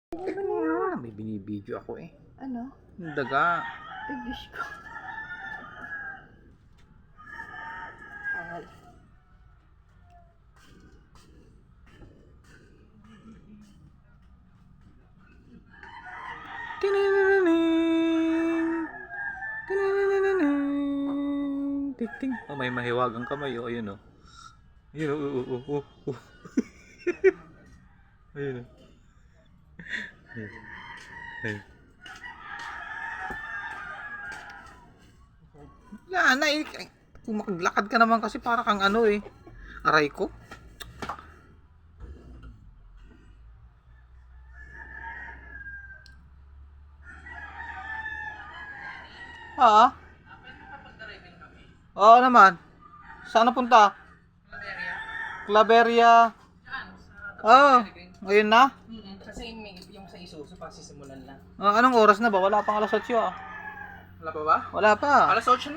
Teka nga, may binibidyo ako eh. Ano? Yung daga. Ay, Diyos ko. Pangal. Tininining. Tininining. Ting. Oh, may mahiwagang kamay. Oh, ayun oh. Ayun oh. Ayun oh. Ayun. Wala na eh. Kung maglakad ka naman kasi para kang ano eh. Aray ko. Ah? Oo naman. Saan napunta? Claveria. Oo. Ngayon na? Kasi yung sa Isuzu pa sisimulan lang. Anong oras na ba? Wala pang alas 8 ah. Wala pa ba? Wala pa. Alas 8 na?